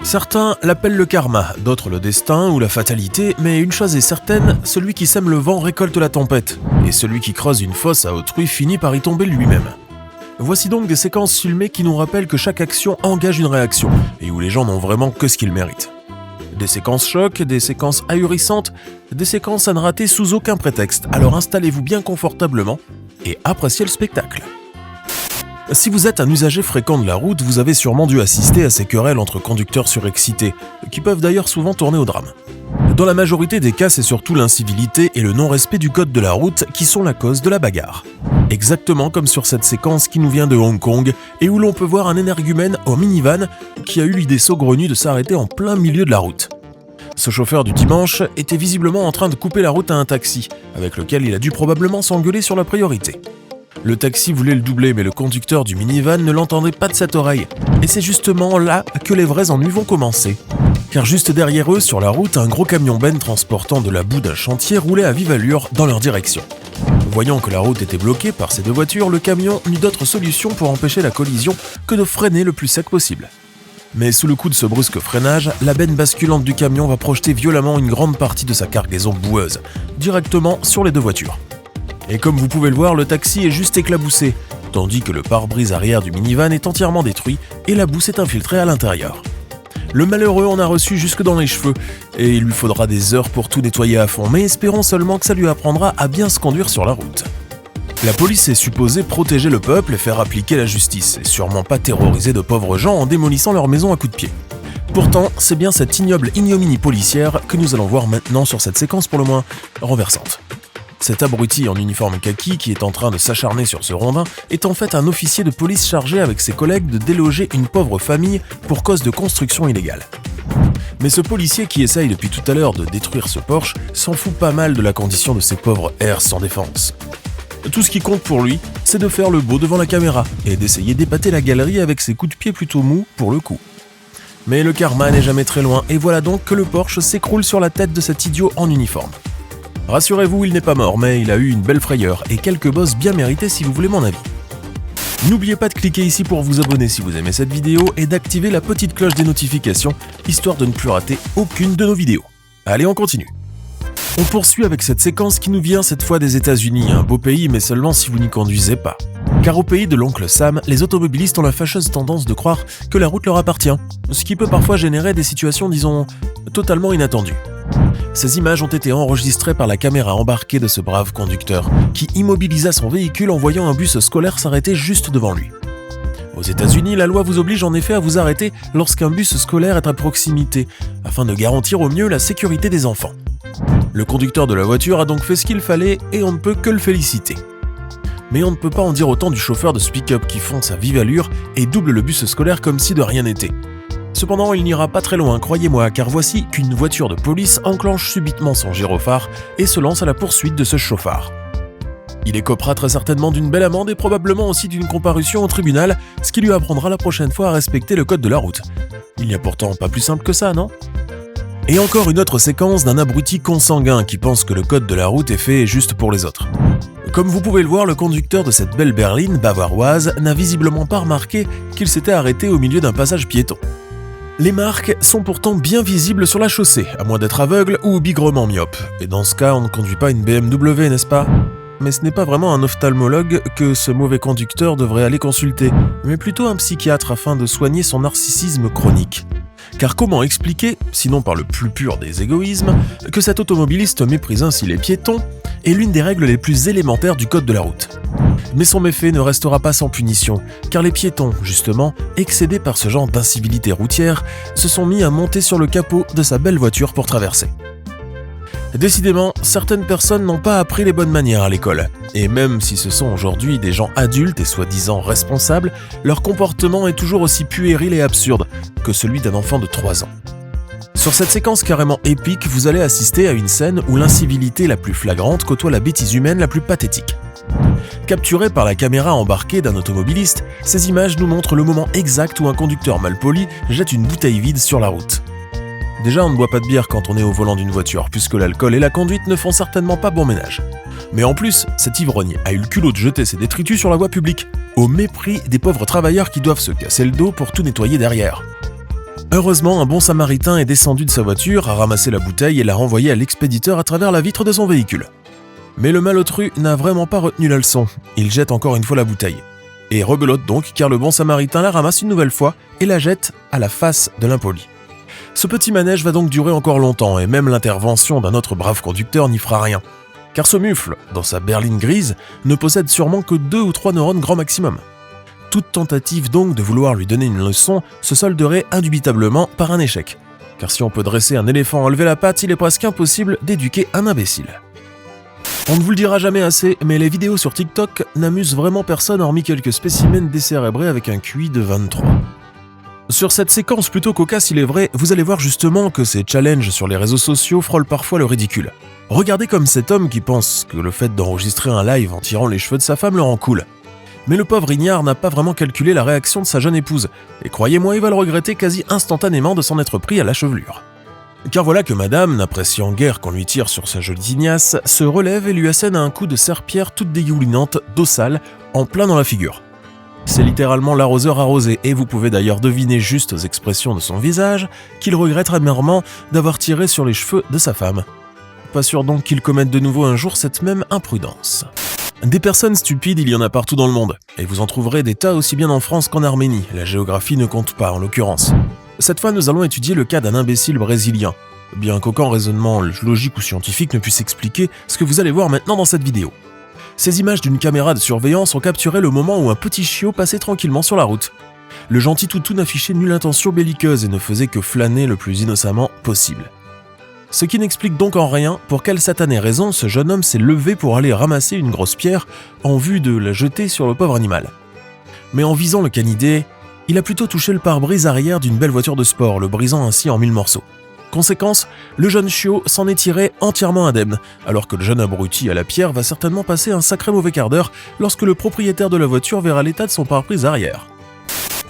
Certains l'appellent le karma, d'autres le destin ou la fatalité, mais une chose est certaine, celui qui sème le vent récolte la tempête, et celui qui creuse une fosse à autrui finit par y tomber lui-même. Voici donc des séquences filmées qui nous rappellent que chaque action engage une réaction, et où les gens n'ont vraiment que ce qu'ils méritent. Des séquences chocs, des séquences ahurissantes, des séquences à ne rater sous aucun prétexte, alors installez-vous bien confortablement et appréciez le spectacle. Si vous êtes un usager fréquent de la route, vous avez sûrement dû assister à ces querelles entre conducteurs surexcités, qui peuvent d'ailleurs souvent tourner au drame. Dans la majorité des cas, c'est surtout l'incivilité et le non-respect du code de la route qui sont la cause de la bagarre. Exactement comme sur cette séquence qui nous vient de Hong Kong et où l'on peut voir un énergumène au minivan qui a eu l'idée saugrenue de s'arrêter en plein milieu de la route. Ce chauffeur du dimanche était visiblement en train de couper la route à un taxi, avec lequel il a dû probablement s'engueuler sur la priorité. Le taxi voulait le doubler, mais le conducteur du minivan ne l'entendait pas de cette oreille. Et c'est justement là que les vrais ennuis vont commencer. Car juste derrière eux, sur la route, un gros camion benne transportant de la boue d'un chantier roulait à vive allure dans leur direction. Voyant que la route était bloquée par ces deux voitures, le camion n'eut d'autre solution pour empêcher la collision que de freiner le plus sec possible. Mais sous le coup de ce brusque freinage, la benne basculante du camion va projeter violemment une grande partie de sa cargaison boueuse, directement sur les deux voitures. Et comme vous pouvez le voir, le taxi est juste éclaboussé, tandis que le pare-brise arrière du minivan est entièrement détruit et la boue s'est infiltrée à l'intérieur. Le malheureux en a reçu jusque dans les cheveux, et il lui faudra des heures pour tout nettoyer à fond, mais espérons seulement que ça lui apprendra à bien se conduire sur la route. La police est supposée protéger le peuple et faire appliquer la justice, et sûrement pas terroriser de pauvres gens en démolissant leur maison à coups de pied. Pourtant, c'est bien cette ignoble ignominie policière que nous allons voir maintenant sur cette séquence pour le moins renversante. Cet abruti en uniforme kaki qui est en train de s'acharner sur ce rondin est en fait un officier de police chargé avec ses collègues de déloger une pauvre famille pour cause de construction illégale. Mais ce policier qui essaye depuis tout à l'heure de détruire ce Porsche s'en fout pas mal de la condition de ces pauvres airs sans défense. Tout ce qui compte pour lui, c'est de faire le beau devant la caméra et d'essayer d'épater la galerie avec ses coups de pied plutôt mous pour le coup. Mais le karma n'est jamais très loin et voilà donc que le Porsche s'écroule sur la tête de cet idiot en uniforme. Rassurez-vous, il n'est pas mort, mais il a eu une belle frayeur et quelques bosses bien méritées si vous voulez mon avis. N'oubliez pas de cliquer ici pour vous abonner si vous aimez cette vidéo et d'activer la petite cloche des notifications, histoire de ne plus rater aucune de nos vidéos. Allez, on continue. On poursuit avec cette séquence qui nous vient cette fois des États-Unis, un beau pays mais seulement si vous n'y conduisez pas. Car au pays de l'oncle Sam, les automobilistes ont la fâcheuse tendance de croire que la route leur appartient, ce qui peut parfois générer des situations, disons, totalement inattendues. Ces images ont été enregistrées par la caméra embarquée de ce brave conducteur, qui immobilisa son véhicule en voyant un bus scolaire s'arrêter juste devant lui. Aux États-Unis, la loi vous oblige en effet à vous arrêter lorsqu'un bus scolaire est à proximité, afin de garantir au mieux la sécurité des enfants. Le conducteur de la voiture a donc fait ce qu'il fallait et on ne peut que le féliciter. Mais on ne peut pas en dire autant du chauffeur de ce pick-up qui fonce à vive allure et double le bus scolaire comme si de rien n'était. Cependant, il n'ira pas très loin, croyez-moi, car voici qu'une voiture de police enclenche subitement son gyrophare et se lance à la poursuite de ce chauffard. Il écopera très certainement d'une belle amende et probablement aussi d'une comparution au tribunal, ce qui lui apprendra la prochaine fois à respecter le code de la route. Il n'y a pourtant pas plus simple que ça, non ? Et encore une autre séquence d'un abruti consanguin qui pense que le code de la route est fait juste pour les autres. Comme vous pouvez le voir, le conducteur de cette belle berline bavaroise n'a visiblement pas remarqué qu'il s'était arrêté au milieu d'un passage piéton. Les marques sont pourtant bien visibles sur la chaussée, à moins d'être aveugle ou bigrement myope. Et dans ce cas, on ne conduit pas une BMW, n'est-ce pas ? Mais ce n'est pas vraiment un ophtalmologue que ce mauvais conducteur devrait aller consulter, mais plutôt un psychiatre afin de soigner son narcissisme chronique. Car comment expliquer, sinon par le plus pur des égoïsmes, que cet automobiliste méprise ainsi les piétons est l'une des règles les plus élémentaires du code de la route. Mais son méfait ne restera pas sans punition, car les piétons, justement, excédés par ce genre d'incivilité routière, se sont mis à monter sur le capot de sa belle voiture pour traverser. Décidément, certaines personnes n'ont pas appris les bonnes manières à l'école, et même si ce sont aujourd'hui des gens adultes et soi-disant responsables, leur comportement est toujours aussi puéril et absurde que celui d'un enfant de 3 ans. Sur cette séquence carrément épique, vous allez assister à une scène où l'incivilité la plus flagrante côtoie la bêtise humaine la plus pathétique. Capturées par la caméra embarquée d'un automobiliste, ces images nous montrent le moment exact où un conducteur malpoli jette une bouteille vide sur la route. Déjà, on ne boit pas de bière quand on est au volant d'une voiture, puisque l'alcool et la conduite ne font certainement pas bon ménage. Mais en plus, cet ivrogne a eu le culot de jeter ses détritus sur la voie publique, au mépris des pauvres travailleurs qui doivent se casser le dos pour tout nettoyer derrière. Heureusement, un bon samaritain est descendu de sa voiture, a ramassé la bouteille et l'a renvoyée à l'expéditeur à travers la vitre de son véhicule. Mais le malotru n'a vraiment pas retenu la leçon, il jette encore une fois la bouteille. Et rebelote donc car le bon samaritain la ramasse une nouvelle fois et la jette à la face de l'impoli. Ce petit manège va donc durer encore longtemps et même l'intervention d'un autre brave conducteur n'y fera rien. Car ce mufle, dans sa berline grise, ne possède sûrement que 2 ou 3 neurones grand maximum. Toute tentative donc de vouloir lui donner une leçon se solderait indubitablement par un échec. Car si on peut dresser un éléphant enlever la patte, il est presque impossible d'éduquer un imbécile. On ne vous le dira jamais assez, mais les vidéos sur TikTok n'amusent vraiment personne hormis quelques spécimens décérébrés avec un QI de 23. Sur cette séquence plutôt cocasse, il est vrai, vous allez voir justement que ces challenges sur les réseaux sociaux frôlent parfois le ridicule. Regardez comme cet homme qui pense que le fait d'enregistrer un live en tirant les cheveux de sa femme le rend cool. Mais le pauvre ignare n'a pas vraiment calculé la réaction de sa jeune épouse, et croyez-moi, il va le regretter quasi instantanément de s'en être pris à la chevelure. Car voilà que madame, n'appréciant guère qu'on lui tire sur sa jolie tignasse, se relève et lui assène un coup de serpillière toute dégoulinante d'eau sale, en plein dans la figure. C'est littéralement l'arroseur arrosé, et vous pouvez d'ailleurs deviner juste aux expressions de son visage qu'il regrette amèrement d'avoir tiré sur les cheveux de sa femme. Pas sûr donc qu'il commette de nouveau un jour cette même imprudence. Des personnes stupides, il y en a partout dans le monde, et vous en trouverez des tas aussi bien en France qu'en Arménie, la géographie ne compte pas en l'occurrence. Cette fois, nous allons étudier le cas d'un imbécile brésilien, bien qu'aucun raisonnement logique ou scientifique ne puisse expliquer ce que vous allez voir maintenant dans cette vidéo. Ces images d'une caméra de surveillance ont capturé le moment où un petit chiot passait tranquillement sur la route. Le gentil toutou n'affichait nulle intention belliqueuse et ne faisait que flâner le plus innocemment possible. Ce qui n'explique donc en rien pour quelle satanée raison ce jeune homme s'est levé pour aller ramasser une grosse pierre en vue de la jeter sur le pauvre animal. Mais en visant le canidé, il a plutôt touché le pare-brise arrière d'une belle voiture de sport, le brisant ainsi en 1000 morceaux. Conséquence, le jeune chiot s'en est tiré entièrement indemne, alors que le jeune abruti à la pierre va certainement passer un sacré mauvais quart d'heure lorsque le propriétaire de la voiture verra l'état de son pare-brise arrière.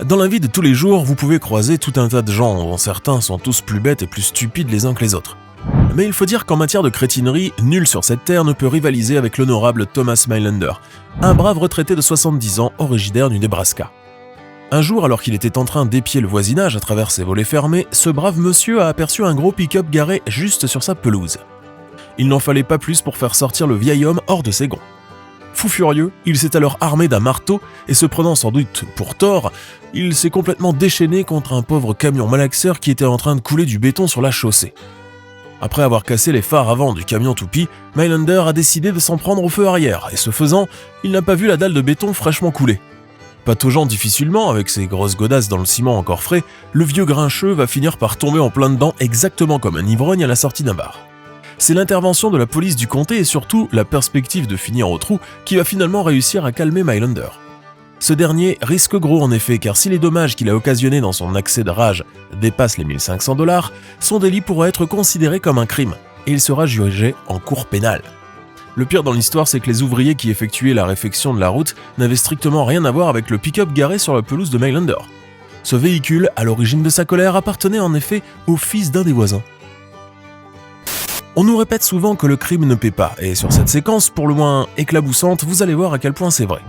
Dans la vie de tous les jours, vous pouvez croiser tout un tas de gens dont certains sont tous plus bêtes et plus stupides les uns que les autres. Mais il faut dire qu'en matière de crétinerie, nul sur cette terre ne peut rivaliser avec l'honorable Thomas Mylander, un brave retraité de 70 ans originaire du Nebraska. Un jour, alors qu'il était en train d'épier le voisinage à travers ses volets fermés, ce brave monsieur a aperçu un gros pick-up garé juste sur sa pelouse. Il n'en fallait pas plus pour faire sortir le vieil homme hors de ses gonds. Fou furieux, il s'est alors armé d'un marteau et se prenant sans doute pour tort, il s'est complètement déchaîné contre un pauvre camion malaxeur qui était en train de couler du béton sur la chaussée. Après avoir cassé les phares avant du camion toupie, Mylander a décidé de s'en prendre au feu arrière et ce faisant, il n'a pas vu la dalle de béton fraîchement coulée. Pataugeant difficilement avec ses grosses godasses dans le ciment encore frais, le vieux grincheux va finir par tomber en plein dedans exactement comme un ivrogne à la sortie d'un bar. C'est l'intervention de la police du comté et surtout la perspective de finir au trou qui va finalement réussir à calmer Mylander. Ce dernier risque gros en effet car si les dommages qu'il a occasionnés dans son accès de rage dépassent les 1500 $, son délit pourra être considéré comme un crime et il sera jugé en cour pénale. Le pire dans l'histoire, c'est que les ouvriers qui effectuaient la réfection de la route n'avaient strictement rien à voir avec le pick-up garé sur la pelouse de Mylander. Ce véhicule, à l'origine de sa colère, appartenait en effet au fils d'un des voisins. On nous répète souvent que le crime ne paie pas, et sur cette séquence, pour le moins éclaboussante, vous allez voir à quel point c'est vrai.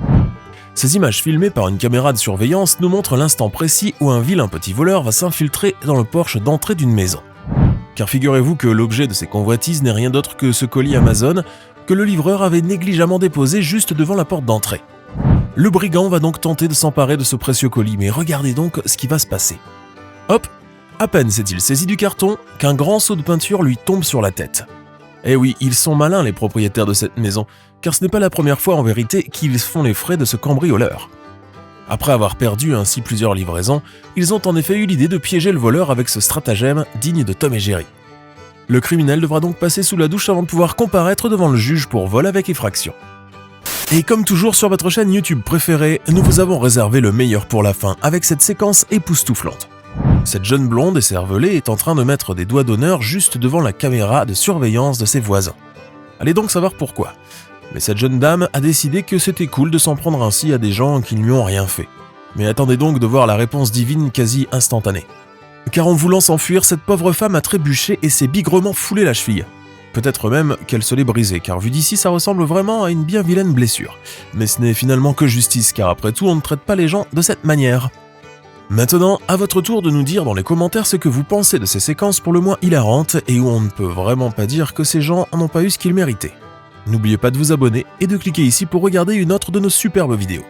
Ces images filmées par une caméra de surveillance nous montrent l'instant précis où un vilain petit voleur va s'infiltrer dans le porche d'entrée d'une maison. Car figurez-vous que l'objet de ces convoitises n'est rien d'autre que ce colis Amazon que le livreur avait négligemment déposé juste devant la porte d'entrée. Le brigand va donc tenter de s'emparer de ce précieux colis, mais regardez donc ce qui va se passer. Hop, à peine s'est-il saisi du carton qu'un grand seau de peinture lui tombe sur la tête. Eh oui, ils sont malins les propriétaires de cette maison, car ce n'est pas la première fois en vérité qu'ils font les frais de ce cambrioleur. Après avoir perdu ainsi plusieurs livraisons, ils ont en effet eu l'idée de piéger le voleur avec ce stratagème digne de Tom et Jerry. Le criminel devra donc passer sous la douche avant de pouvoir comparaître devant le juge pour vol avec effraction. Et comme toujours sur votre chaîne YouTube préférée, nous vous avons réservé le meilleur pour la fin avec cette séquence époustouflante. Cette jeune blonde écervelée est en train de mettre des doigts d'honneur juste devant la caméra de surveillance de ses voisins. Allez donc savoir pourquoi. Mais cette jeune dame a décidé que c'était cool de s'en prendre ainsi à des gens qui ne lui ont rien fait. Mais attendez donc de voir la réponse divine quasi instantanée. Car en voulant s'enfuir, cette pauvre femme a trébuché et s'est bigrement foulé la cheville. Peut-être même qu'elle se l'est brisée, car vu d'ici ça ressemble vraiment à une bien vilaine blessure. Mais ce n'est finalement que justice, car après tout on ne traite pas les gens de cette manière. Maintenant, à votre tour de nous dire dans les commentaires ce que vous pensez de ces séquences pour le moins hilarantes et où on ne peut vraiment pas dire que ces gens n'ont pas eu ce qu'ils méritaient. N'oubliez pas de vous abonner et de cliquer ici pour regarder une autre de nos superbes vidéos.